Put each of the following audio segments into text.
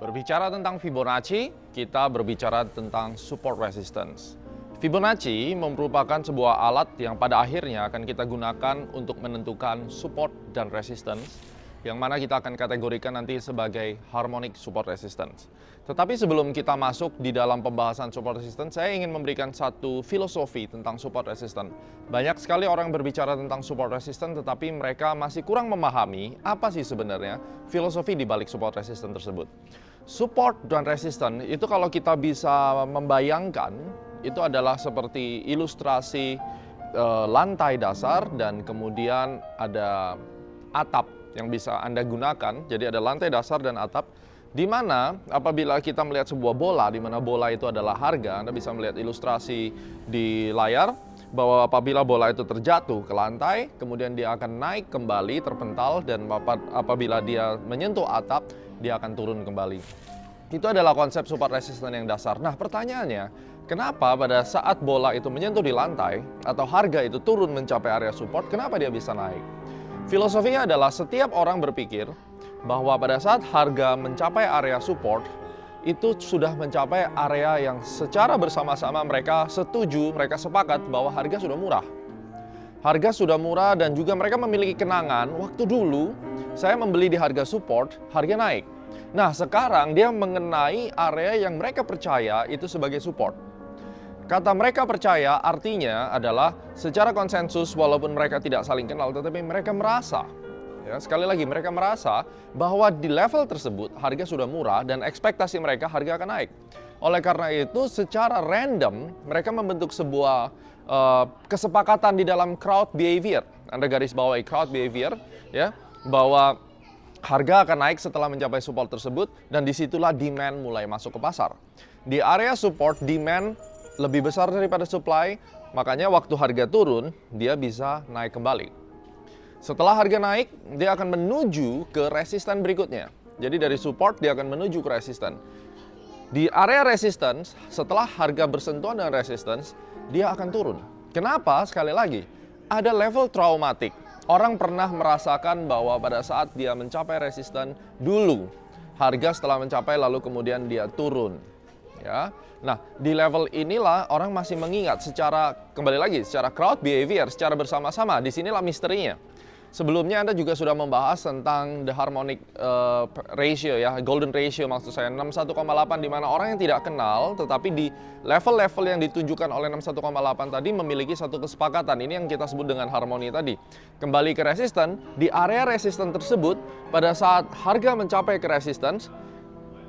Berbicara tentang Fibonacci, kita berbicara tentang support resistance. Fibonacci merupakan sebuah alat yang pada akhirnya akan kita gunakan untuk menentukan support dan resistance, yang mana kita akan kategorikan nanti sebagai harmonic support resistance. Tetapi sebelum kita masuk di dalam pembahasan support resistance, saya ingin memberikan satu filosofi tentang support resistance. Banyak sekali orang berbicara tentang support resistance, tetapi mereka masih kurang memahami apa sih sebenarnya filosofi di balik support resistance tersebut. Support dan resistance itu kalau kita bisa membayangkan, itu adalah seperti ilustrasi lantai dasar dan kemudian ada atap yang bisa Anda gunakan. Jadi ada lantai dasar dan atap, di mana apabila kita melihat sebuah bola, di mana bola itu adalah harga, Anda bisa melihat ilustrasi di layar bahwa apabila bola itu terjatuh ke lantai, kemudian dia akan naik kembali terpental, dan apabila dia menyentuh atap, dia akan turun kembali. Itu adalah konsep support resistance yang dasar. Nah, pertanyaannya, kenapa pada saat bola itu menyentuh di lantai atau harga itu turun mencapai area support, kenapa dia bisa naik? Filosofinya adalah setiap orang berpikir bahwa pada saat harga mencapai area support, itu sudah mencapai area yang secara bersama-sama mereka setuju, mereka sepakat bahwa harga sudah murah. Harga sudah murah dan juga mereka memiliki kenangan, waktu dulu saya membeli di harga support, harga naik. Nah, sekarang dia mengenai area yang mereka percaya itu sebagai support. Kata mereka percaya artinya adalah secara konsensus, walaupun mereka tidak saling kenal, tetapi mereka merasa, ya, sekali lagi mereka merasa bahwa di level tersebut harga sudah murah dan ekspektasi mereka harga akan naik. Oleh karena itu, secara random mereka membentuk sebuah kesepakatan di dalam crowd behavior. Anda garis bawahi crowd behavior, ya, bahwa harga akan naik setelah mencapai support tersebut, dan disitulah demand mulai masuk ke pasar. Di area support, demand lebih besar daripada supply, makanya waktu harga turun, dia bisa naik kembali. Setelah harga naik, dia akan menuju ke resisten berikutnya. Jadi dari support, dia akan menuju ke resisten. Di area resistance, setelah harga bersentuhan dengan resistance, dia akan turun. Kenapa? Sekali lagi, ada level traumatik. Orang pernah merasakan bahwa pada saat dia mencapai resisten dulu, harga setelah mencapai lalu kemudian dia turun. Ya. Nah, di level inilah orang masih mengingat secara, kembali lagi, secara crowd behavior, secara bersama-sama. Disinilah misterinya. Sebelumnya Anda juga sudah membahas tentang the harmonic ratio, ya, golden ratio maksud saya, 61,8, di mana orang yang tidak kenal tetapi di level-level yang ditunjukkan oleh 61,8 tadi memiliki satu kesepakatan. Ini yang kita sebut dengan harmoni tadi. Kembali ke resisten, di area resisten tersebut pada saat harga mencapai ke resistance,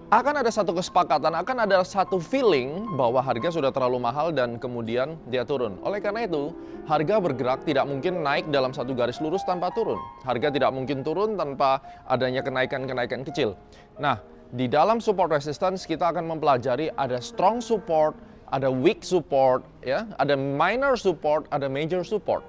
akan ada satu kesepakatan, akan ada satu feeling bahwa harga sudah terlalu mahal dan kemudian dia turun. Oleh karena itu, harga bergerak tidak mungkin naik dalam satu garis lurus tanpa turun. Harga tidak mungkin turun tanpa adanya kenaikan-kenaikan kecil. Nah, di dalam support resistance kita akan mempelajari ada strong support, ada weak support, ya, ada minor support, ada major support.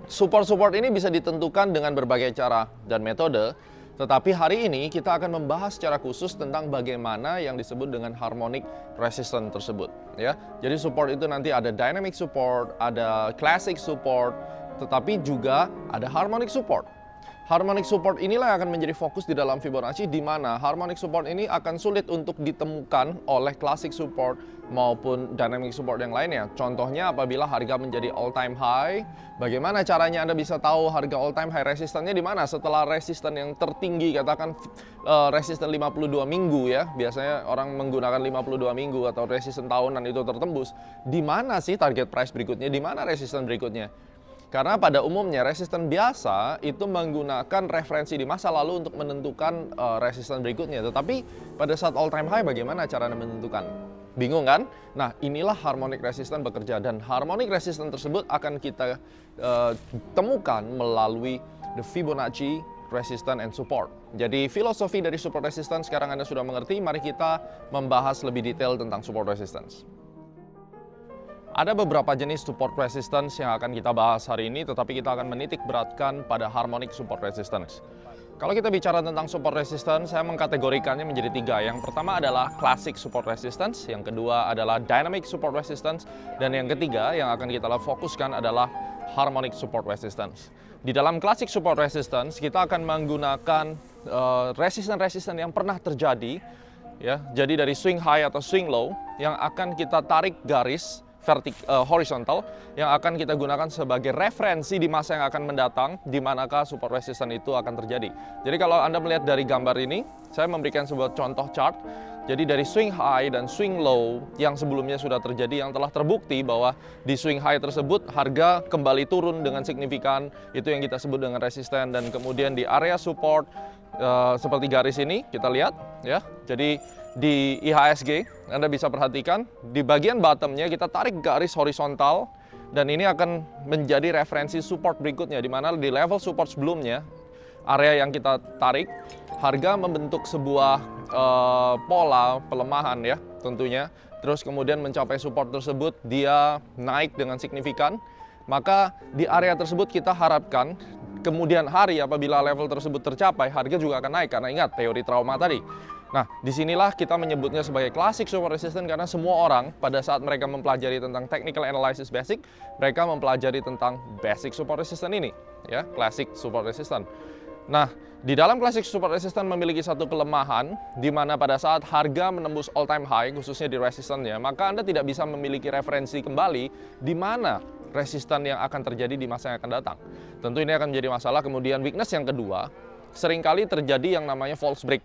Support-support ini bisa ditentukan dengan berbagai cara dan metode. Tetapi hari ini kita akan membahas secara khusus tentang bagaimana yang disebut dengan harmonic resistance tersebut, ya. Jadi support itu nanti ada dynamic support, ada classic support, tetapi juga ada harmonic support. Harmonic support inilah yang akan menjadi fokus di dalam Fibonacci, di mana harmonic support ini akan sulit untuk ditemukan oleh classic support maupun dynamic support yang lainnya. Contohnya apabila harga menjadi all time high, bagaimana caranya Anda bisa tahu harga all time high resistannya di mana? Setelah resisten yang tertinggi, katakan resisten 52 minggu, ya. Biasanya orang menggunakan 52 minggu atau resisten tahunan itu tertembus. Di mana sih target price berikutnya? Di mana resisten berikutnya? Karena pada umumnya resisten biasa itu menggunakan referensi di masa lalu untuk menentukan resisten berikutnya. Tetapi pada saat all time high bagaimana cara menentukan? Bingung kan? Nah, inilah harmonic resistance bekerja, dan harmonic resistance tersebut akan kita temukan melalui the Fibonacci resistance, and support. Jadi filosofi dari support resistance sekarang Anda sudah mengerti, mari kita membahas lebih detail tentang support resistance. Ada beberapa jenis support resistance yang akan kita bahas hari ini, tetapi kita akan menitik beratkan pada harmonic support resistance. Kalau kita bicara tentang support resistance, saya mengkategorikannya menjadi 3. Yang pertama adalah classic support resistance, yang kedua adalah dynamic support resistance, dan yang ketiga yang akan kita fokuskan adalah harmonic support resistance. Di dalam classic support resistance, kita akan menggunakan resistance yang pernah terjadi, ya. Jadi dari swing high atau swing low yang akan kita tarik garis horizontal yang akan kita gunakan sebagai referensi di masa yang akan mendatang di manakah support resistance itu akan terjadi. Jadi kalau Anda melihat dari gambar ini, saya memberikan sebuah contoh chart. Jadi dari swing high dan swing low yang sebelumnya sudah terjadi, yang telah terbukti bahwa di swing high tersebut harga kembali turun dengan signifikan, itu yang kita sebut dengan resisten. Dan kemudian di area support seperti garis ini kita lihat, ya. Jadi di IHSG Anda bisa perhatikan di bagian bottomnya kita tarik garis horizontal, dan ini akan menjadi referensi support berikutnya, di mana di level support sebelumnya, area yang kita tarik, harga membentuk sebuah pola pelemahan, ya tentunya. Terus kemudian mencapai support tersebut, dia naik dengan signifikan. Maka di area tersebut kita harapkan kemudian hari apabila level tersebut tercapai, harga juga akan naik, karena ingat teori trauma tadi. Nah, disinilah kita menyebutnya sebagai classic support resistance, karena semua orang pada saat mereka mempelajari tentang technical analysis basic, mereka mempelajari tentang basic support resistance ini, ya, classic support resistance. Nah, di dalam classic support resistance memiliki satu kelemahan, di mana pada saat harga menembus all time high, khususnya di resistance-nya, maka Anda tidak bisa memiliki referensi kembali di mana resistance yang akan terjadi di masa yang akan datang. Tentu ini akan menjadi masalah. Kemudian weakness yang kedua, seringkali terjadi yang namanya false break.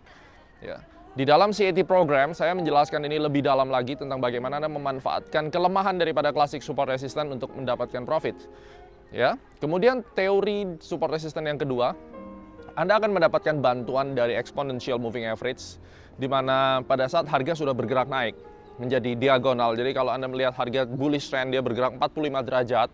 Ya. Di dalam CAT program, saya menjelaskan ini lebih dalam lagi tentang bagaimana Anda memanfaatkan kelemahan daripada classic support resistance untuk mendapatkan profit. Ya. Kemudian teori support resistance yang kedua, Anda akan mendapatkan bantuan dari exponential moving average, di mana pada saat harga sudah bergerak naik menjadi diagonal. Jadi kalau Anda melihat harga bullish trend, dia bergerak 45 derajat,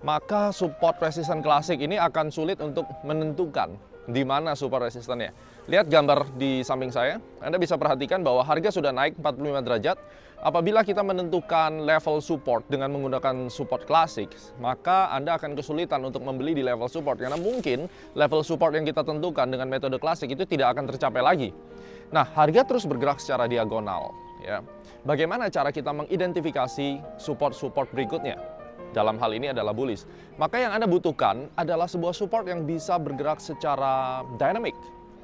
maka support resistance klasik ini akan sulit untuk menentukan di mana support resistance-nya. Lihat gambar di samping saya, Anda bisa perhatikan bahwa harga sudah naik 45 derajat. Apabila kita menentukan level support dengan menggunakan support klasik, maka Anda akan kesulitan untuk membeli di level support, karena mungkin level support yang kita tentukan dengan metode klasik itu tidak akan tercapai lagi. Nah, harga terus bergerak secara diagonal, ya. Bagaimana cara kita mengidentifikasi support-support berikutnya? Dalam hal ini adalah bullish. Maka yang Anda butuhkan adalah sebuah support yang bisa bergerak secara dynamic,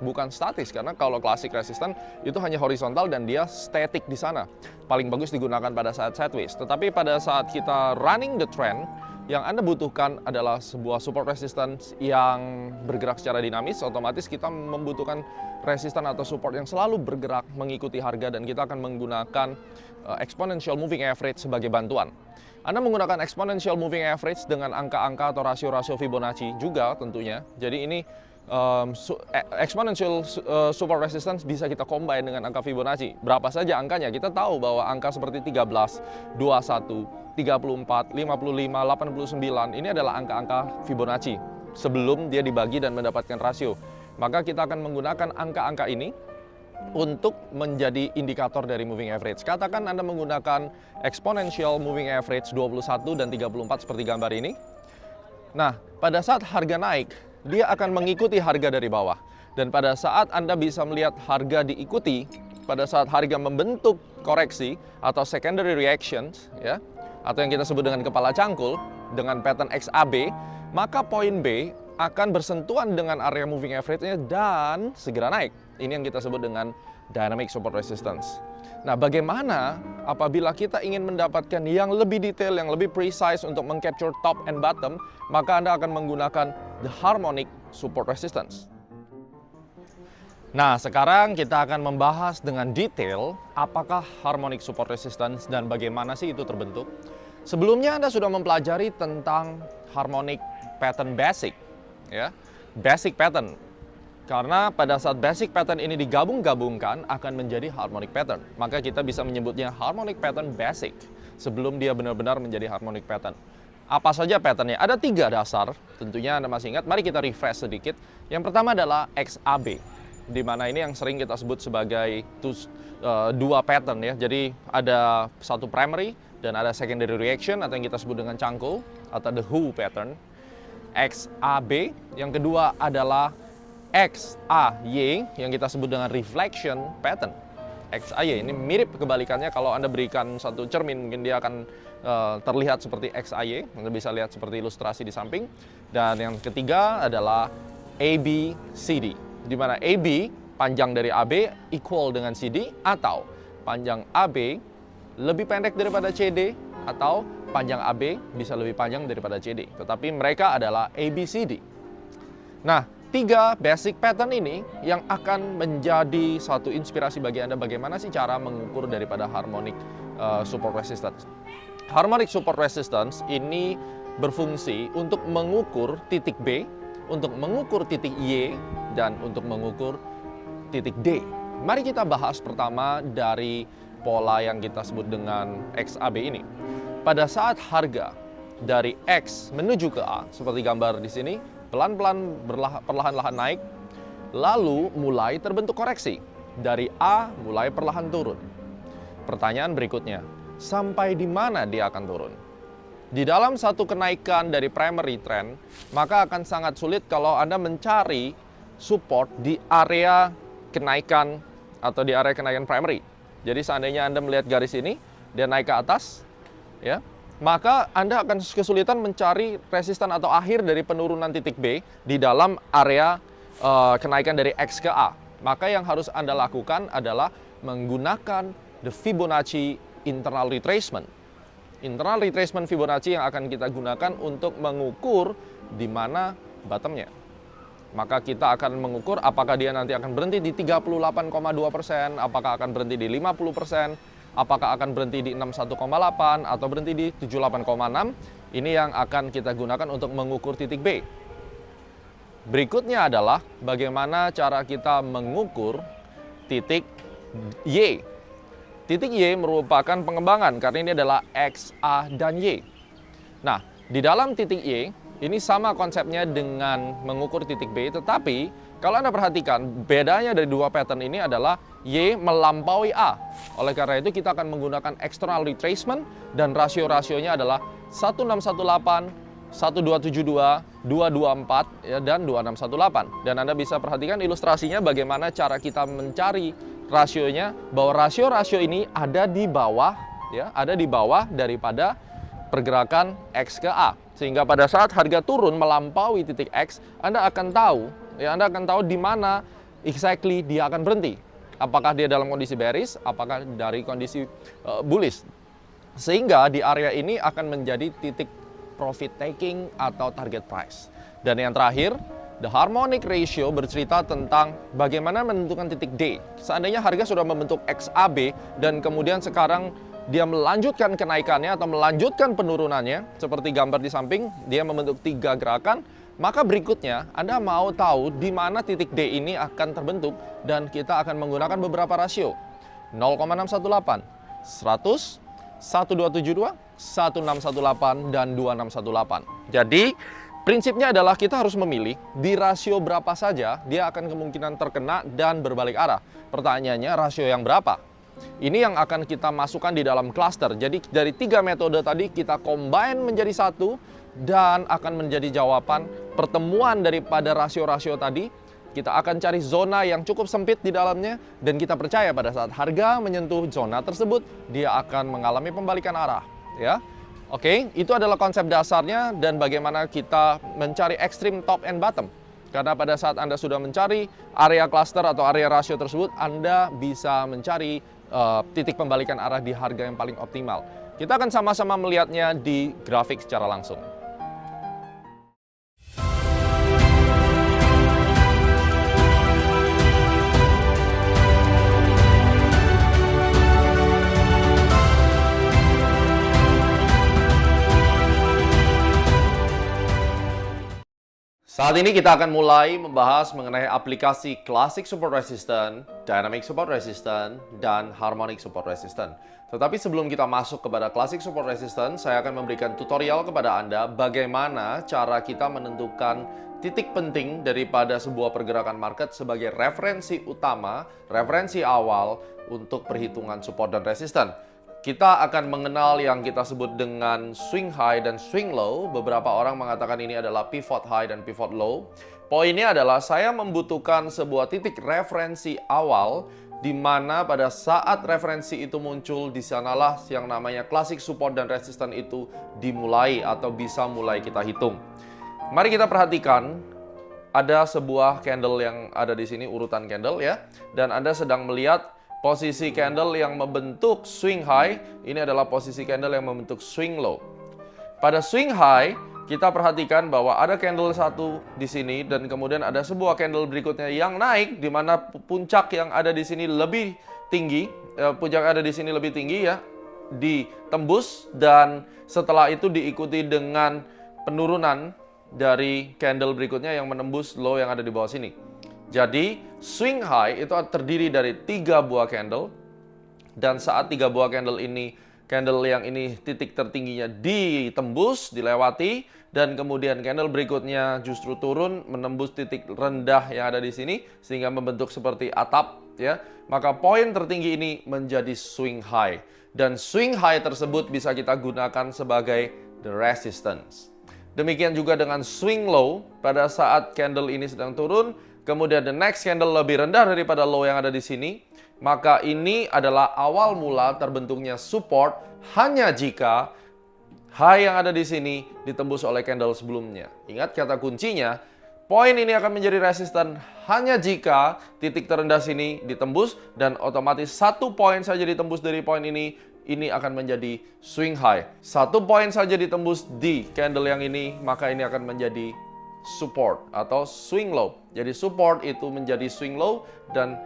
bukan statis, karena kalau classic resistance itu hanya horizontal dan dia static di sana. Paling bagus digunakan pada saat sideways. Tetapi pada saat kita running the trend, yang Anda butuhkan adalah sebuah support resistance yang bergerak secara dinamis. Otomatis kita membutuhkan resistance atau support yang selalu bergerak mengikuti harga, dan kita akan menggunakan exponential moving average sebagai bantuan. Anda menggunakan exponential moving average dengan angka-angka atau rasio-rasio Fibonacci juga tentunya. Jadi ini exponential support resistance bisa kita combine dengan angka Fibonacci. Berapa saja angkanya? Kita tahu bahwa angka seperti 13, 21, 34, 55, 89 ini adalah angka-angka Fibonacci sebelum dia dibagi dan mendapatkan rasio. Maka kita akan menggunakan angka-angka ini untuk menjadi indikator dari moving average. Katakan Anda menggunakan exponential moving average 21 dan 34 seperti gambar ini. Nah, pada saat harga naik, dia akan mengikuti harga dari bawah. Dan pada saat Anda bisa melihat harga diikuti, pada saat harga membentuk koreksi atau secondary reactions, ya, atau yang kita sebut dengan kepala cangkul, dengan pattern XAB, maka poin B akan bersentuhan dengan area moving average-nya dan segera naik. Ini yang kita sebut dengan dynamic support resistance. Nah, bagaimana apabila kita ingin mendapatkan yang lebih detail, yang lebih precise untuk meng-capture top and bottom, maka Anda akan menggunakan the harmonic support resistance. Nah, sekarang kita akan membahas dengan detail apakah harmonic support resistance dan bagaimana sih itu terbentuk. Sebelumnya Anda sudah mempelajari tentang harmonic pattern basic, ya, basic pattern. Karena pada saat basic pattern ini digabung-gabungkan akan menjadi harmonic pattern. Maka kita bisa menyebutnya harmonic pattern basic sebelum dia benar-benar menjadi harmonic pattern. Apa saja patternnya? Ada 3 dasar, tentunya Anda masih ingat. Mari kita refresh sedikit. Yang pertama adalah XAB, di mana ini yang sering kita sebut sebagai dua pattern ya. Jadi ada satu primary dan ada secondary reaction atau yang kita sebut dengan Chanko atau the Who pattern. XAB, yang kedua adalah XAY yang kita sebut dengan reflection pattern. XAY ini mirip kebalikannya. Kalau Anda berikan satu cermin mungkin dia akan terlihat seperti XAY. Anda bisa lihat seperti ilustrasi di samping. Dan yang ketiga adalah ABCD, di mana AB panjang dari AB equal dengan CD, atau panjang AB lebih pendek daripada CD, atau panjang AB bisa lebih panjang daripada CD. Tetapi mereka adalah ABCD. Nah, 3 basic pattern ini yang akan menjadi satu inspirasi bagi Anda bagaimana sih cara mengukur daripada harmonic support resistance. Harmonic support resistance ini berfungsi untuk mengukur titik B, untuk mengukur titik Y, dan untuk mengukur titik D. Mari kita bahas pertama dari pola yang kita sebut dengan XAB ini. Pada saat harga dari X menuju ke A, seperti gambar di sini, pelan-pelan perlahan-lahan naik, lalu mulai terbentuk koreksi. Dari A mulai perlahan turun. Pertanyaan berikutnya, sampai di mana dia akan turun? Di dalam satu kenaikan dari primary trend, maka akan sangat sulit kalau Anda mencari support di area kenaikan atau di area kenaikan primary. Jadi seandainya Anda melihat garis ini, dia naik ke atas, ya, maka Anda akan kesulitan mencari resistan atau akhir dari penurunan titik B di dalam area kenaikan dari X ke A. Maka yang harus Anda lakukan adalah menggunakan the Fibonacci internal retracement. Internal retracement Fibonacci yang akan kita gunakan untuk mengukur di mana bottomnya. Maka kita akan mengukur apakah dia nanti akan berhenti di 38,2%, apakah akan berhenti di 50%, apakah akan berhenti di 61,8 atau berhenti di 78,6. Ini yang akan kita gunakan untuk mengukur titik B. Berikutnya adalah bagaimana cara kita mengukur titik Y. Titik Y merupakan pengembangan karena ini adalah X, A, dan Y. Nah, di dalam titik Y ini sama konsepnya dengan mengukur titik B, tetapi kalau Anda perhatikan bedanya dari dua pattern ini adalah Y melampaui A. Oleh karena itu kita akan menggunakan external retracement dan rasio-rasionya adalah 1618, 1272, 224 ya, dan 2618. Dan Anda bisa perhatikan ilustrasinya bagaimana cara kita mencari rasionya, bahwa rasio-rasio ini ada di bawah ya, ada di bawah daripada pergerakan X ke A. Sehingga pada saat harga turun melampaui titik X, Anda akan tahu di mana exactly dia akan berhenti. Apakah dia dalam kondisi bearish, apakah dari kondisi bullish. Sehingga di area ini akan menjadi titik profit taking atau target price. Dan yang terakhir, the harmonic ratio bercerita tentang bagaimana menentukan titik D. Seandainya harga sudah membentuk XAB dan kemudian sekarang dia melanjutkan kenaikannya atau melanjutkan penurunannya, seperti gambar di samping, dia membentuk 3 gerakan, maka berikutnya Anda mau tahu di mana titik D ini akan terbentuk, dan kita akan menggunakan beberapa rasio. 0,618, 100, 1272, 1618, dan 2618. Jadi, prinsipnya adalah kita harus memilih di rasio berapa saja dia akan kemungkinan terkena dan berbalik arah. Pertanyaannya, rasio yang berapa? Ini yang akan kita masukkan di dalam cluster. Jadi dari 3 metode tadi kita combine menjadi satu dan akan menjadi jawaban pertemuan daripada rasio-rasio tadi. Kita akan cari zona yang cukup sempit di dalamnya dan kita percaya pada saat harga menyentuh zona tersebut dia akan mengalami pembalikan arah, ya. Oke, itu adalah konsep dasarnya dan bagaimana kita mencari extreme top and bottom. Karena pada saat Anda sudah mencari area cluster atau area rasio tersebut, Anda bisa mencari titik pembalikan arah di harga yang paling optimal. Kita akan sama-sama melihatnya di grafik secara langsung. Saat ini kita akan mulai membahas mengenai aplikasi Classic Support Resistance, Dynamic Support Resistance, dan Harmonic Support Resistance. Tetapi sebelum kita masuk kepada Classic Support Resistance, saya akan memberikan tutorial kepada Anda bagaimana cara kita menentukan titik penting daripada sebuah pergerakan market sebagai referensi utama, referensi awal untuk perhitungan support dan resistance. Kita akan mengenal yang kita sebut dengan swing high dan swing low. Beberapa orang mengatakan ini adalah pivot high dan pivot low. Poinnya adalah saya membutuhkan sebuah titik referensi awal di mana pada saat referensi itu muncul, di sanalah yang namanya classic support dan resistance itu dimulai atau bisa mulai kita hitung. Mari kita perhatikan, ada sebuah candle yang ada di sini, urutan candle ya, dan Anda sedang melihat posisi candle yang membentuk swing high, ini adalah posisi candle yang membentuk swing low. Pada swing high, kita perhatikan bahwa ada candle satu di sini dan kemudian ada sebuah candle berikutnya yang naik, di mana puncak yang ada di sini lebih tinggi, puncak ada di sini lebih tinggi ya, ditembus, dan setelah itu diikuti dengan penurunan dari candle berikutnya yang menembus low yang ada di bawah sini. Jadi, swing high itu terdiri dari 3 buah candle, dan saat 3 buah candle ini, candle yang ini titik tertingginya ditembus, dilewati, dan kemudian candle berikutnya justru turun, menembus titik rendah yang ada di sini, sehingga membentuk seperti atap, ya. Maka poin tertinggi ini menjadi swing high, dan swing high tersebut bisa kita gunakan sebagai the resistance. Demikian juga dengan swing low, pada saat candle ini sedang turun, kemudian the next candle lebih rendah daripada low yang ada di sini, maka ini adalah awal mula terbentuknya support hanya jika high yang ada di sini ditembus oleh candle sebelumnya. Ingat kata kuncinya, poin ini akan menjadi resisten hanya jika titik terendah sini ditembus, dan otomatis 1 poin saja ditembus dari poin ini akan menjadi swing high. 1 poin saja ditembus di candle yang ini, maka ini akan menjadi support atau swing low. Jadi support itu menjadi swing low dan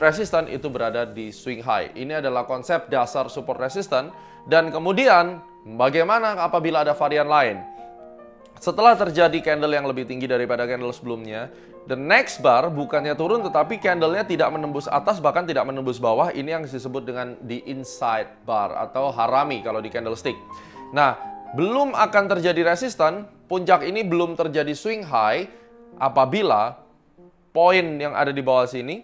resistance itu berada di swing high. Ini adalah konsep dasar support resistance. Dan kemudian bagaimana apabila ada varian lain? Setelah terjadi candle yang lebih tinggi daripada candle sebelumnya, the next bar bukannya turun tetapi candlenya tidak menembus atas, bahkan tidak menembus bawah. Ini yang disebut dengan the inside bar atau harami kalau di candlestick. Nah, belum akan terjadi resisten, puncak ini belum terjadi swing high apabila poin yang ada di bawah sini,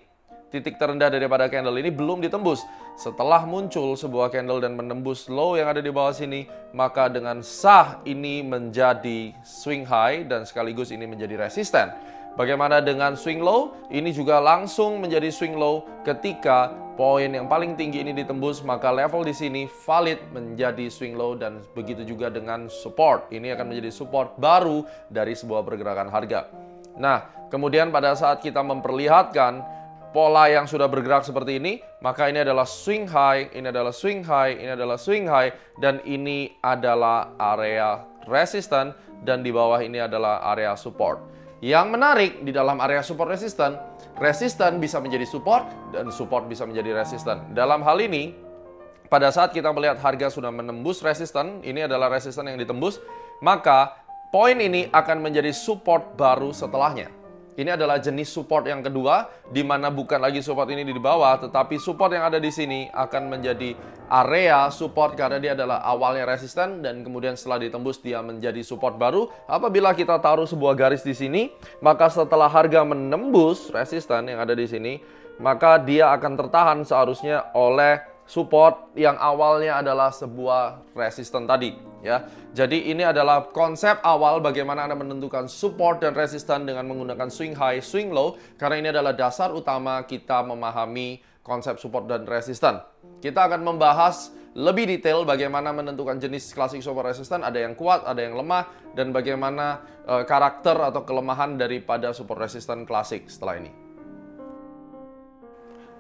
titik terendah daripada candle ini belum ditembus. Setelah muncul sebuah candle dan menembus low yang ada di bawah sini, maka dengan sah ini menjadi swing high dan sekaligus ini menjadi resisten. Bagaimana dengan swing low? Ini juga langsung menjadi swing low ketika poin yang paling tinggi ini ditembus, maka level di sini valid menjadi swing low, dan begitu juga dengan support. Ini akan menjadi support baru dari sebuah pergerakan harga. Nah, kemudian pada saat kita memperlihatkan pola yang sudah bergerak seperti ini, maka ini adalah swing high, ini adalah swing high, ini adalah swing high, dan ini adalah area resisten, dan di bawah ini adalah area support. Yang menarik di dalam area support resisten, resisten bisa menjadi support dan support bisa menjadi resisten. Dalam hal ini, pada saat kita melihat harga sudah menembus resisten, ini adalah resisten yang ditembus, maka poin ini akan menjadi support baru setelahnya. Ini adalah jenis support yang kedua, di mana bukan lagi support ini di bawah, tetapi support yang ada di sini akan menjadi area support karena dia adalah awalnya resisten dan kemudian setelah ditembus dia menjadi support baru. Apabila kita taruh sebuah garis di sini, maka setelah harga menembus resisten yang ada di sini, maka dia akan tertahan seharusnya oleh support yang awalnya adalah sebuah resisten tadi, ya. Jadi ini adalah konsep awal bagaimana Anda menentukan support dan resisten dengan menggunakan swing high, swing low, karena ini adalah dasar utama kita memahami konsep support dan resisten. Kita akan membahas lebih detail bagaimana menentukan jenis classic support resisten, ada yang kuat, ada yang lemah, dan bagaimana karakter atau kelemahan daripada support resisten klasik setelah ini.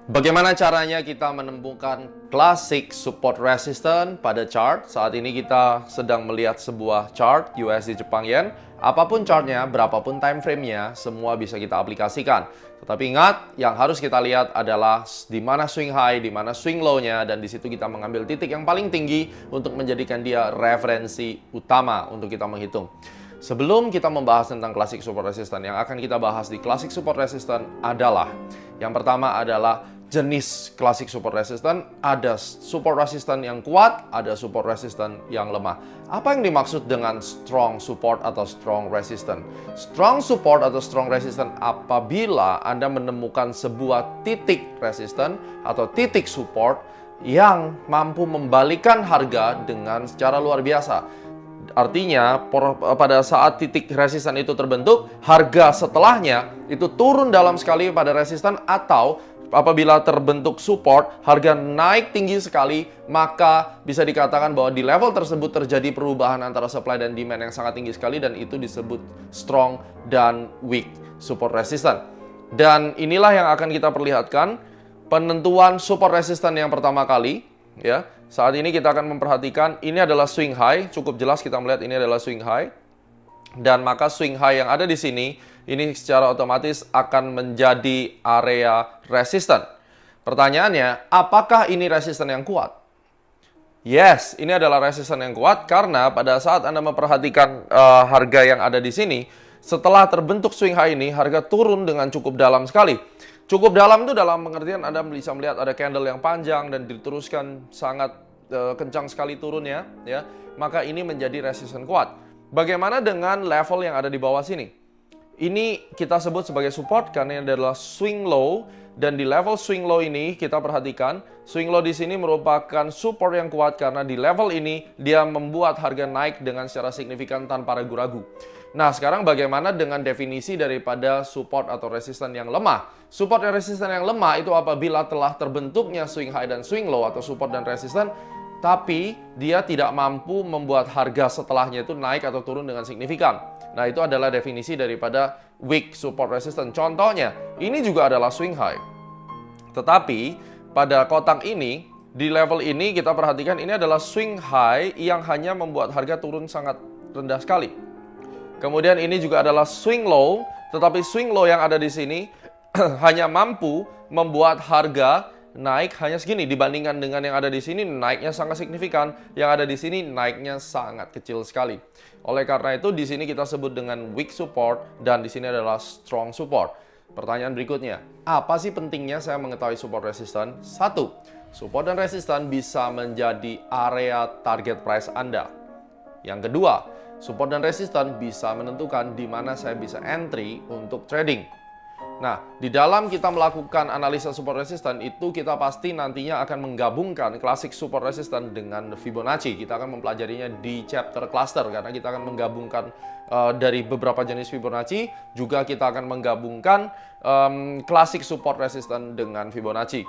Bagaimana caranya kita menemukan classic support resistance pada chart? Saat ini kita sedang melihat sebuah chart USD Jepang Yen. Apapun chartnya, berapapun time frame-nya, semua bisa kita aplikasikan. Tetapi ingat, yang harus kita lihat adalah di mana swing high, di mana swing low-nya, dan di situ kita mengambil titik yang paling tinggi untuk menjadikan dia referensi utama untuk kita menghitung. Sebelum kita membahas tentang classic support resistance, yang akan kita bahas di classic support resistance adalah, yang pertama adalah jenis classic support resistance. Ada support resistance yang kuat, ada support resistance yang lemah. Apa yang dimaksud dengan strong support atau strong resistance? Strong support atau strong resistance apabila Anda menemukan sebuah titik resistance atau titik support yang mampu membalikan harga dengan secara luar biasa. Artinya, pada saat titik resistan itu terbentuk, harga setelahnya itu turun dalam sekali pada resistan, atau apabila terbentuk support, harga naik tinggi sekali, maka bisa dikatakan bahwa di level tersebut terjadi perubahan antara supply dan demand yang sangat tinggi sekali, dan itu disebut strong dan weak support resistance. Dan inilah yang akan kita perlihatkan penentuan support resistance yang pertama kali, ya. Saat ini kita akan memperhatikan ini adalah swing high, cukup jelas kita melihat ini adalah swing high. Dan maka swing high yang ada di sini, ini secara otomatis akan menjadi area resistance. Pertanyaannya, apakah ini resistance yang kuat? Yes, ini adalah resistance yang kuat karena pada saat Anda memperhatikan harga yang ada di sini, setelah terbentuk swing high ini, harga turun dengan cukup dalam sekali. Cukup dalam itu dalam pengertian Anda bisa melihat ada candle yang panjang dan diteruskan sangat kencang sekali turunnya, ya. Maka ini menjadi resistance kuat. Bagaimana dengan level yang ada di bawah sini? Ini kita sebut sebagai support karena ini adalah swing low, dan di level swing low ini kita perhatikan swing low di sini merupakan support yang kuat karena di level ini dia membuat harga naik dengan secara signifikan tanpa ragu-ragu. Nah, sekarang bagaimana dengan definisi daripada support atau resistance yang lemah? Support dan resistance yang lemah itu apabila telah terbentuknya swing high dan swing low atau support dan resistance, tapi dia tidak mampu membuat harga setelahnya itu naik atau turun dengan signifikan. Nah, itu adalah definisi daripada weak support resistance. Contohnya, ini juga adalah swing high. Tetapi, pada kotak ini, di level ini kita perhatikan ini adalah swing high yang hanya membuat harga turun sangat rendah sekali. Kemudian ini juga adalah swing low, tetapi swing low yang ada di sini hanya mampu membuat harga naik hanya segini dibandingkan dengan yang ada di sini, naiknya sangat signifikan. Yang ada di sini naiknya sangat kecil sekali. Oleh karena itu di sini kita sebut dengan weak support dan di sini adalah strong support. Pertanyaan berikutnya, apa sih pentingnya saya mengetahui support resistance? Satu, support dan resistance bisa menjadi area target price Anda. Yang kedua, support dan resistance bisa menentukan di mana saya bisa entry untuk trading. Nah, di dalam kita melakukan analisa support resistance itu kita pasti nantinya akan menggabungkan classic support resistance dengan Fibonacci. Kita akan mempelajarinya di chapter cluster karena kita akan menggabungkan dari beberapa jenis Fibonacci. Juga kita akan menggabungkan classic support resistance dengan Fibonacci.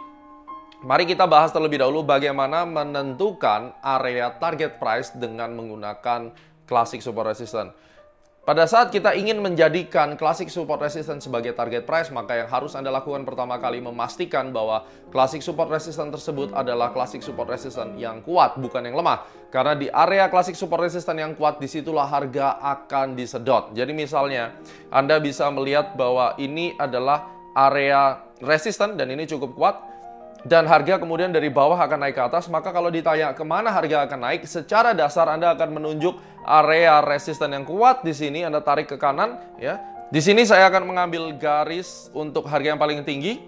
Mari kita bahas terlebih dahulu bagaimana menentukan area target price dengan menggunakan classic support resistance. Pada saat kita ingin menjadikan classic support resistance sebagai target price, maka yang harus Anda lakukan pertama kali memastikan bahwa classic support resistance tersebut adalah classic support resistance yang kuat, bukan yang lemah. Karena di area classic support resistance yang kuat, disitulah harga akan disedot. Jadi misalnya, Anda bisa melihat bahwa ini adalah area resistance dan ini cukup kuat. Dan harga kemudian dari bawah akan naik ke atas, maka kalau ditanya kemana harga akan naik, secara dasar Anda akan menunjuk area resisten yang kuat di sini, Anda tarik ke kanan, ya. Di sini saya akan mengambil garis untuk harga yang paling tinggi,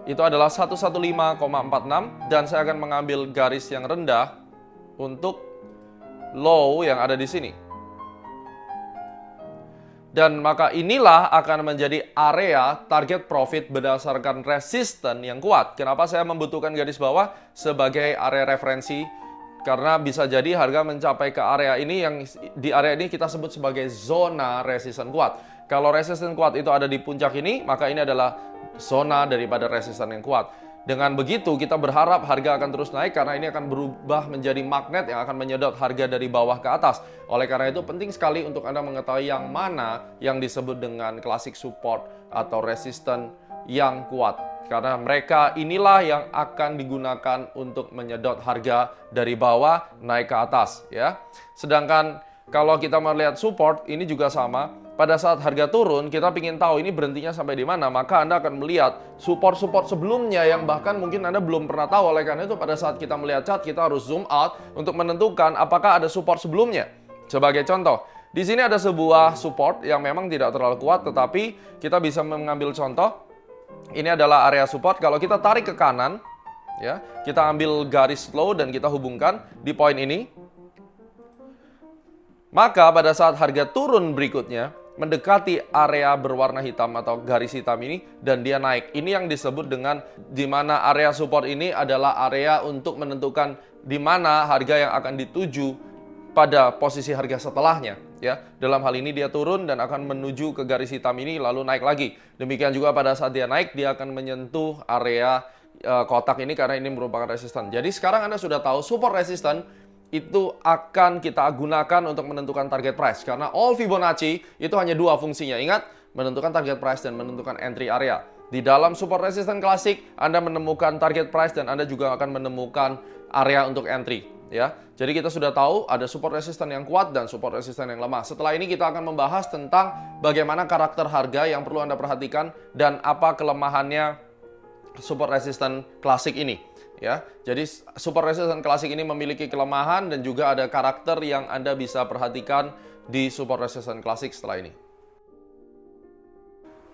itu adalah 115,46, dan saya akan mengambil garis yang rendah untuk low yang ada di sini. Dan maka inilah akan menjadi area target profit berdasarkan resisten yang kuat. Kenapa saya membutuhkan garis bawah sebagai area referensi? Karena bisa jadi harga mencapai ke area ini, yang di area ini kita sebut sebagai zona resisten kuat. Kalau resisten kuat itu ada di puncak ini, maka ini adalah zona daripada resisten yang kuat. Dengan begitu, kita berharap harga akan terus naik karena ini akan berubah menjadi magnet yang akan menyedot harga dari bawah ke atas. Oleh karena itu, penting sekali untuk Anda mengetahui yang mana yang disebut dengan classic support atau resistance yang kuat. Karena mereka inilah yang akan digunakan untuk menyedot harga dari bawah naik ke atas, ya. Sedangkan kalau kita melihat support, ini juga sama. Pada saat harga turun, kita ingin tahu ini berhentinya sampai di mana, maka Anda akan melihat support-support sebelumnya yang bahkan mungkin Anda belum pernah tahu. Oleh karena itu, pada saat kita melihat chart, kita harus zoom out untuk menentukan apakah ada support sebelumnya. Sebagai contoh, Di sini ada sebuah support yang memang tidak terlalu kuat, tetapi kita bisa mengambil contoh. Ini adalah area support. Kalau kita tarik ke kanan, ya, kita ambil garis slow dan kita hubungkan di poin ini. Maka pada saat harga turun berikutnya, mendekati area berwarna hitam atau garis hitam ini, dan dia naik. Ini yang disebut dengan di mana area support ini adalah area untuk menentukan di mana harga yang akan dituju pada posisi harga setelahnya. Ya, dalam hal ini dia turun dan akan menuju ke garis hitam ini lalu naik lagi. Demikian juga pada saat dia naik, dia akan menyentuh area kotak ini karena ini merupakan resisten. Jadi sekarang Anda sudah tahu support resisten itu akan kita gunakan untuk menentukan target price. Karena all Fibonacci itu hanya dua fungsinya. Ingat, menentukan target price dan menentukan entry area. Di dalam support resisten klasik, Anda menemukan target price dan Anda juga akan menemukan area untuk entry. Ya, jadi kita sudah tahu ada support resisten yang kuat dan support resisten yang lemah. Setelah ini kita akan membahas tentang bagaimana karakter harga yang perlu Anda perhatikan dan apa kelemahannya support resisten klasik ini. Ya, jadi support resisten klasik ini memiliki kelemahan dan juga ada karakter yang Anda bisa perhatikan di support resisten klasik setelah ini.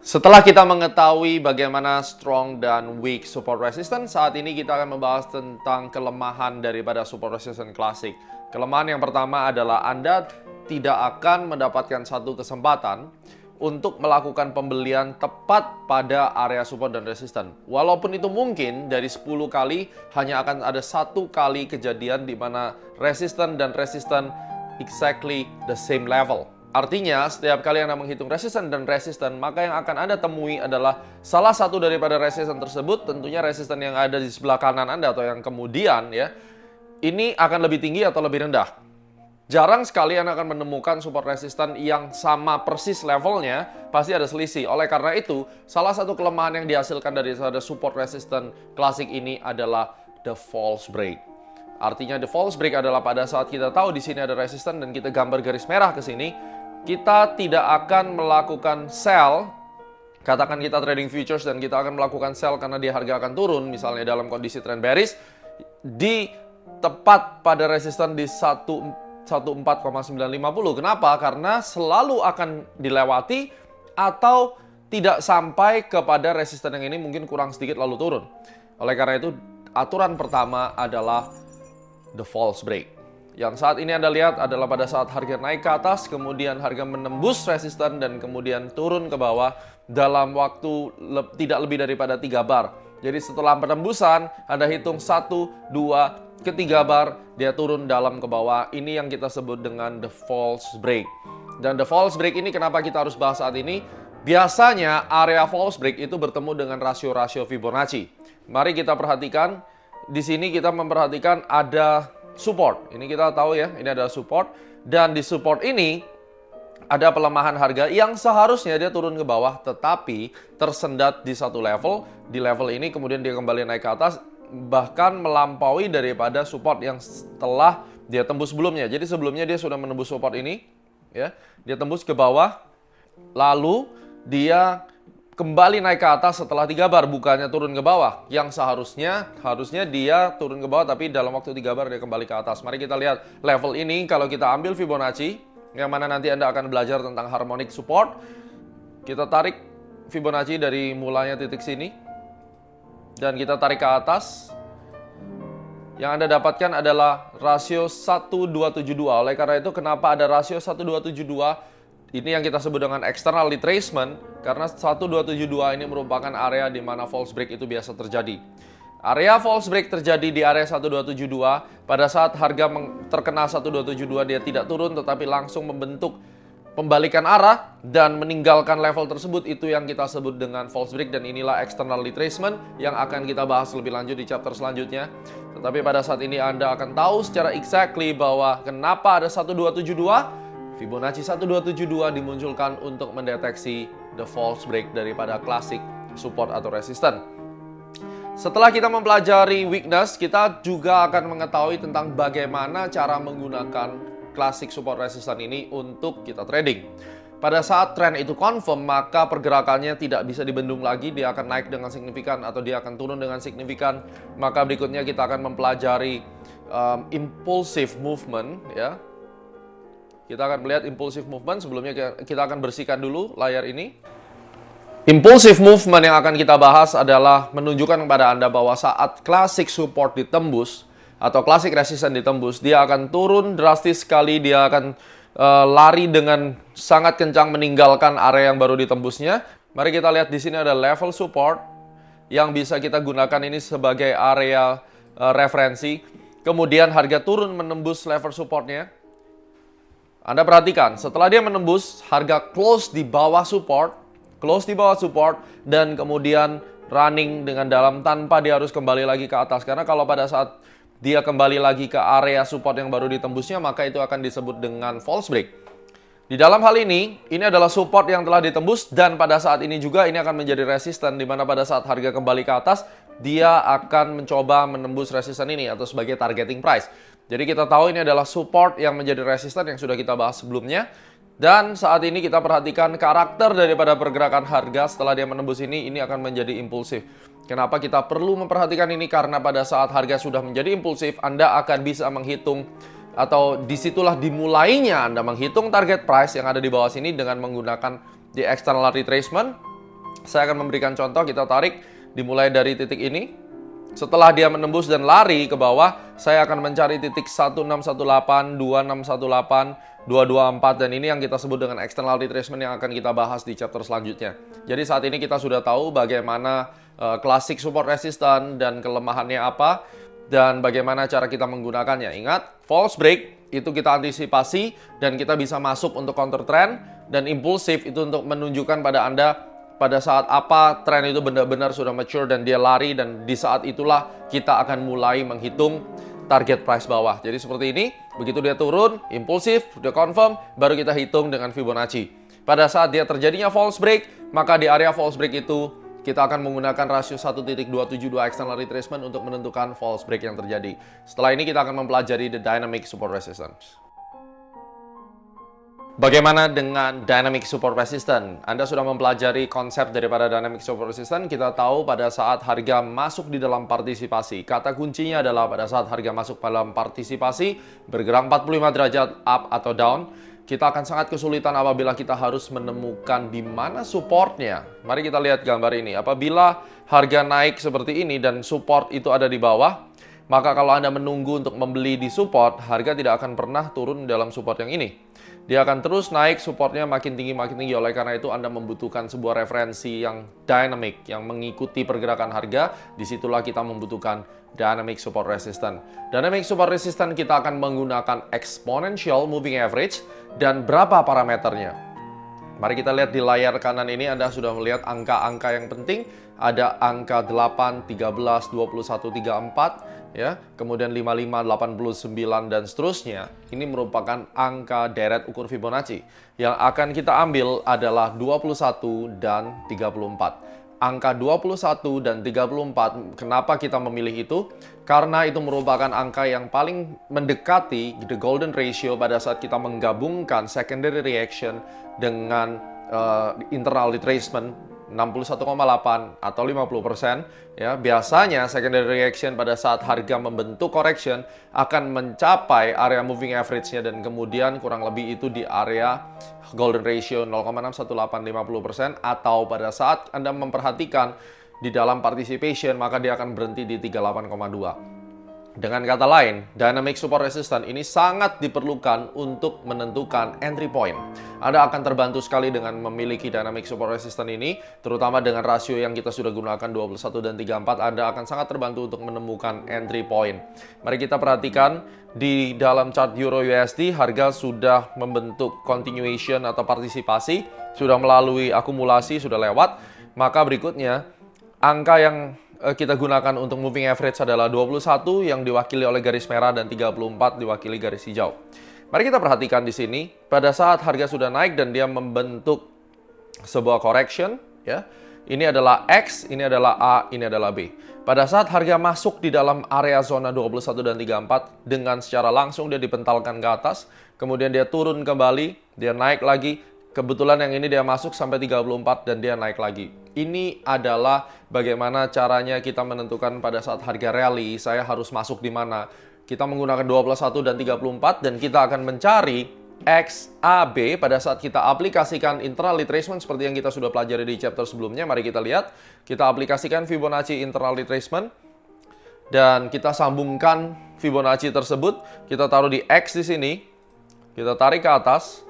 Setelah kita mengetahui bagaimana strong dan weak support resistance, saat ini kita akan membahas tentang kelemahan daripada support resistance klasik. Kelemahan yang pertama adalah Anda tidak akan mendapatkan satu kesempatan untuk melakukan pembelian tepat pada area support dan resistance. Walaupun itu mungkin dari 10 kali hanya akan ada satu kali kejadian di mana resistance dan resistance exactly the same level. Artinya, setiap kali Anda menghitung resisten dan resisten, maka yang akan Anda temui adalah salah satu daripada resisten tersebut, tentunya resisten yang ada di sebelah kanan Anda atau yang kemudian, ya, ini akan lebih tinggi atau lebih rendah. Jarang sekali Anda akan menemukan support resisten yang sama persis levelnya, pasti ada selisih. Oleh karena itu, salah satu kelemahan yang dihasilkan dari support resisten klasik ini adalah the false break. Artinya the false break adalah pada saat kita tahu di sini ada resisten dan kita gambar garis merah ke sini, kita tidak akan melakukan sell, katakan kita trading futures dan kita akan melakukan sell karena dia harga akan turun, misalnya dalam kondisi trend bearish, di tepat pada resisten di 14,950. Kenapa? Karena selalu akan dilewati atau tidak sampai kepada resisten yang ini mungkin kurang sedikit lalu turun. Oleh karena itu, aturan pertama adalah the false break. Yang saat ini Anda lihat adalah pada saat harga naik ke atas, kemudian harga menembus resisten dan kemudian turun ke bawah dalam waktu tidak lebih daripada 3 bar. Jadi setelah penembusan, Anda hitung 1, 2, ke 3 bar, dia turun dalam ke bawah. Ini yang kita sebut dengan the false break. Dan the false break ini kenapa kita harus bahas saat ini? Biasanya area false break itu bertemu dengan rasio-rasio Fibonacci. Mari kita perhatikan, di sini kita memperhatikan ada support. Ini kita tahu ya, ini ada support. Dan di support ini ada pelemahan harga yang seharusnya dia turun ke bawah, tetapi tersendat di satu level. Di level ini kemudian dia kembali naik ke atas, bahkan melampaui daripada support yang setelah dia tembus sebelumnya. Jadi sebelumnya dia sudah menembus support ini, ya, dia tembus ke bawah, lalu dia kembali naik ke atas setelah 3 bar, bukannya turun ke bawah. Yang harusnya dia turun ke bawah, tapi dalam waktu 3 bar dia kembali ke atas. Mari kita lihat level ini. Kalau kita ambil Fibonacci, yang mana nanti Anda akan belajar tentang harmonic support, kita tarik Fibonacci dari mulanya titik sini dan kita tarik ke atas. Yang Anda dapatkan adalah rasio 1272. Oleh karena itu, kenapa ada rasio 1272? Ini yang kita sebut dengan external retracement, karena 1272 ini merupakan area di mana false break itu biasa terjadi. Area false break terjadi di area 1272, pada saat harga terkena 1272 dia tidak turun tetapi langsung membentuk pembalikan arah dan meninggalkan level tersebut, itu yang kita sebut dengan false break, dan inilah external retracement yang akan kita bahas lebih lanjut di chapter selanjutnya. Tetapi pada saat ini Anda akan tahu secara exactly bahwa kenapa ada 1272. Fibonacci 1272 dimunculkan untuk mendeteksi the false break daripada klasik support atau resistance. Setelah kita mempelajari weakness, kita juga akan mengetahui tentang bagaimana cara menggunakan klasik support resistance ini untuk kita trading. Pada saat trend itu confirm, maka pergerakannya tidak bisa dibendung lagi, dia akan naik dengan signifikan atau dia akan turun dengan signifikan. Maka berikutnya kita akan mempelajari impulsive movement, ya. Kita akan melihat impulsive movement. Sebelumnya kita akan bersihkan dulu layar ini. Impulsive movement yang akan kita bahas adalah menunjukkan kepada Anda bahwa saat classic support ditembus atau classic resistance ditembus, dia akan turun drastis sekali, dia akan lari dengan sangat kencang meninggalkan area yang baru ditembusnya. Mari kita lihat di sini ada level support yang bisa kita gunakan ini sebagai area referensi. Kemudian harga turun menembus level supportnya. Anda perhatikan, setelah dia menembus, harga close di bawah support, dan kemudian running dengan dalam tanpa dia harus kembali lagi ke atas. Karena kalau pada saat dia kembali lagi ke area support yang baru ditembusnya, maka itu akan disebut dengan false break. Di dalam hal ini adalah support yang telah ditembus, dan pada saat ini juga ini akan menjadi resisten, di mana pada saat harga kembali ke atas, dia akan mencoba menembus resisten ini atau sebagai targeting price. Jadi kita tahu ini adalah support yang menjadi resisten yang sudah kita bahas sebelumnya. Dan saat ini kita perhatikan karakter daripada pergerakan harga setelah dia menembus ini akan menjadi impulsif. Kenapa kita perlu memperhatikan ini? Karena pada saat harga sudah menjadi impulsif, Anda akan bisa menghitung atau disitulah dimulainya Anda menghitung target price yang ada di bawah sini dengan menggunakan di external retracement. Saya akan memberikan contoh, kita tarik dimulai dari titik ini. Setelah dia menembus dan lari ke bawah, saya akan mencari titik 1618, 2618, 224, dan ini yang kita sebut dengan external retracement yang akan kita bahas di chapter selanjutnya. Jadi saat ini kita sudah tahu bagaimana classic support resistance dan kelemahannya apa, dan bagaimana cara kita menggunakannya. Ingat, false break itu kita antisipasi dan kita bisa masuk untuk counter trend, dan impulsif itu untuk menunjukkan pada Anda pada saat apa tren itu benar-benar sudah mature dan dia lari, dan di saat itulah kita akan mulai menghitung target price bawah. Jadi seperti ini, begitu dia turun, impulsif, dia confirm, baru kita hitung dengan Fibonacci. Pada saat dia terjadinya false break, maka di area false break itu kita akan menggunakan rasio 1.272 external retracement untuk menentukan false break yang terjadi. Setelah ini kita akan mempelajari the dynamic support resistance. Bagaimana dengan dynamic support resistance? Anda sudah mempelajari konsep daripada dynamic support resistance. Kita tahu pada saat harga masuk di dalam partisipasi. Kata kuncinya adalah pada saat harga masuk dalam partisipasi, bergerak 45 derajat up atau down, kita akan sangat kesulitan apabila kita harus menemukan di mana supportnya. Mari kita lihat gambar ini. Apabila harga naik seperti ini dan support itu ada di bawah, maka kalau Anda menunggu untuk membeli di support, harga tidak akan pernah turun dalam support yang ini. Dia akan terus naik, supportnya makin tinggi. Oleh karena itu Anda membutuhkan sebuah referensi yang dynamic, yang mengikuti pergerakan harga. Disitulah kita membutuhkan dynamic support resistance. Dynamic support resistance kita akan menggunakan exponential moving average. Dan berapa parameternya? Mari kita lihat di layar kanan ini, Anda sudah melihat angka-angka yang penting. Ada angka 8, 13, 21, 34, ya, kemudian 55, 89, dan seterusnya. Ini merupakan angka deret ukur Fibonacci. Yang akan kita ambil adalah 21 dan 34. Angka 21 dan 34, kenapa kita memilih itu? Karena itu merupakan angka yang paling mendekati the golden ratio pada saat kita menggabungkan secondary reaction dengan internal retracement 61,8 atau 50%, ya. Biasanya secondary reaction pada saat harga membentuk correction akan mencapai area moving average-nya, dan kemudian kurang lebih itu di area golden ratio 0,61850%, atau pada saat Anda memperhatikan di dalam participation maka dia akan berhenti di 38,2. Dengan kata lain, dynamic support resistance ini sangat diperlukan untuk menentukan entry point. Anda akan terbantu sekali dengan memiliki dynamic support resistance ini, terutama dengan rasio yang kita sudah gunakan 21 dan 34, Anda akan sangat terbantu untuk menemukan entry point. Mari kita perhatikan di dalam chart Euro USD, harga sudah membentuk continuation atau partisipasi, sudah melalui akumulasi, sudah lewat. Maka berikutnya, angka yang kita gunakan untuk moving average adalah 21 yang diwakili oleh garis merah dan 34 diwakili garis hijau. Mari kita perhatikan di sini, pada saat harga sudah naik dan dia membentuk sebuah correction, ya. Ini adalah X, ini adalah A, ini adalah B. Pada saat harga masuk di dalam area zona 21 dan 34, dengan secara langsung dia dipentalkan ke atas, kemudian dia turun kembali, dia naik lagi. Kebetulan yang ini dia masuk sampai 34 dan dia naik lagi. Ini adalah bagaimana caranya kita menentukan pada saat harga rally, saya harus masuk di mana. Kita menggunakan 21 dan 34 dan kita akan mencari XAB pada saat kita aplikasikan internal retracement seperti yang kita sudah pelajari di chapter sebelumnya. Mari kita lihat, kita aplikasikan Fibonacci internal retracement dan kita sambungkan Fibonacci tersebut, kita taruh di X di sini, kita tarik ke atas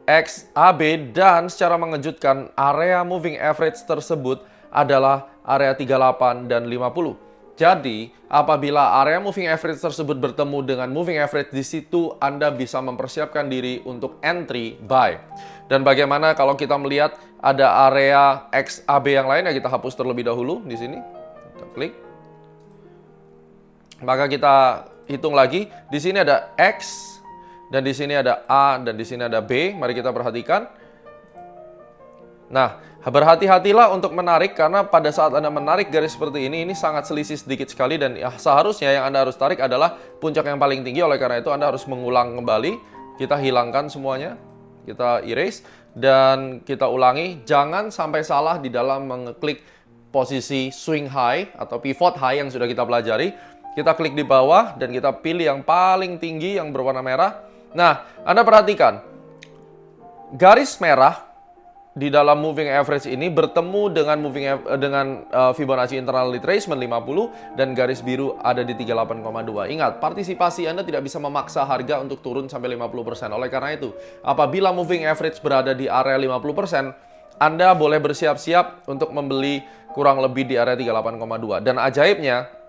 XAB, dan secara mengejutkan area moving average tersebut adalah area 38 dan 50. Jadi, apabila area moving average tersebut bertemu dengan moving average di situ, Anda bisa mempersiapkan diri untuk entry buy. Dan bagaimana kalau kita melihat ada area XAB yang lain, ya kita hapus terlebih dahulu di sini. Kita klik. Maka kita hitung lagi. Di sini ada X, dan di sini ada A, dan di sini ada B. Mari kita perhatikan. Nah, berhati-hatilah untuk menarik, karena pada saat Anda menarik garis seperti ini sangat selisih sedikit sekali, dan seharusnya yang Anda harus tarik adalah puncak yang paling tinggi. Oleh karena itu Anda harus mengulang kembali. Kita hilangkan semuanya, kita erase, dan kita ulangi. Jangan sampai salah di dalam mengeklik posisi swing high atau pivot high yang sudah kita pelajari. Kita klik di bawah dan kita pilih yang paling tinggi yang berwarna merah. Nah, Anda perhatikan, garis merah di dalam moving average ini bertemu dengan Fibonacci internal retracement 50, dan garis biru ada di 38,2. Ingat, partisipasi Anda tidak bisa memaksa harga untuk turun sampai 50%. Oleh karena itu, apabila moving average berada di area 50%, Anda boleh bersiap-siap untuk membeli kurang lebih di area 38,2. Dan ajaibnya,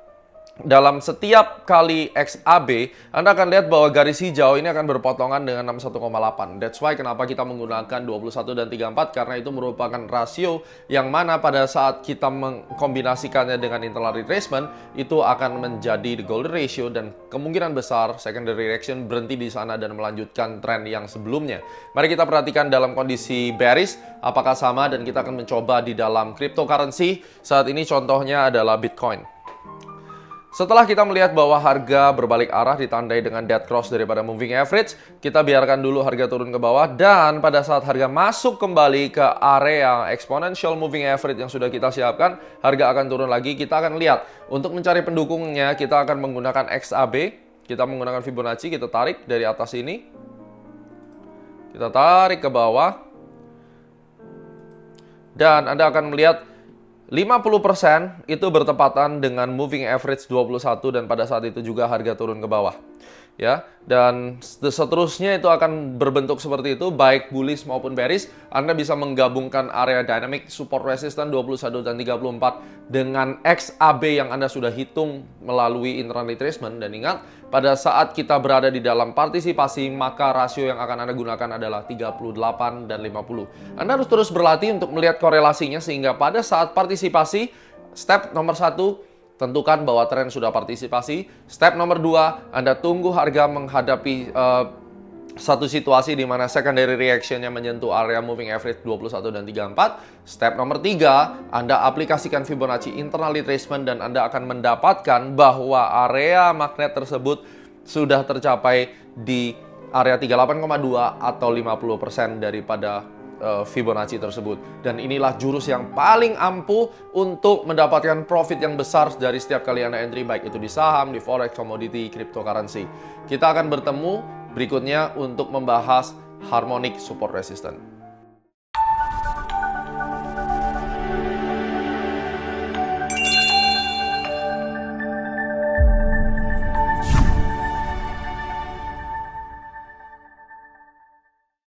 dalam setiap kali XAB, Anda akan lihat bahwa garis hijau ini akan berpotongan dengan 61,8. That's why kenapa kita menggunakan 21 dan 34, karena itu merupakan rasio yang mana pada saat kita mengkombinasikannya dengan internal retracement, itu akan menjadi the golden ratio, dan kemungkinan besar secondary reaction berhenti di sana dan melanjutkan tren yang sebelumnya. Mari kita perhatikan dalam kondisi bearish, apakah sama, dan kita akan mencoba di dalam cryptocurrency. Saat ini contohnya adalah Bitcoin. Setelah kita melihat bahwa harga berbalik arah ditandai dengan dead cross daripada moving average, kita biarkan dulu harga turun ke bawah, dan pada saat harga masuk kembali ke area exponential moving average yang sudah kita siapkan, harga akan turun lagi. Kita akan lihat, untuk mencari pendukungnya, kita akan menggunakan XAB, kita menggunakan Fibonacci, kita tarik dari atas ini, kita tarik ke bawah, dan Anda akan melihat 50% itu bertepatan dengan moving average 21, dan pada saat itu juga harga turun ke bawah. Ya, dan seterusnya itu akan berbentuk seperti itu, baik bullish maupun bearish. Anda bisa menggabungkan area dynamic support resistance 21 dan 34 dengan XAB yang Anda sudah hitung melalui internal retracement. Dan ingat, pada saat kita berada di dalam partisipasi, maka rasio yang akan Anda gunakan adalah 38 dan 50. Anda harus terus berlatih untuk melihat korelasinya, sehingga pada saat partisipasi, step nomor 1, tentukan bahwa tren sudah partisipasi. Step nomor 2, Anda tunggu harga menghadapi satu situasi di mana secondary reaction-nya menyentuh area moving average 21 dan 34. Step nomor 3, Anda aplikasikan Fibonacci internal retracement, dan Anda akan mendapatkan bahwa area magnet tersebut sudah tercapai di area 38,2 atau 50% daripada Fibonacci tersebut. Dan inilah jurus yang paling ampuh untuk mendapatkan profit yang besar dari setiap kali Anda entry, baik itu di saham, di forex, commodity, cryptocurrency. Kita akan bertemu berikutnya untuk membahas harmonic support resistance.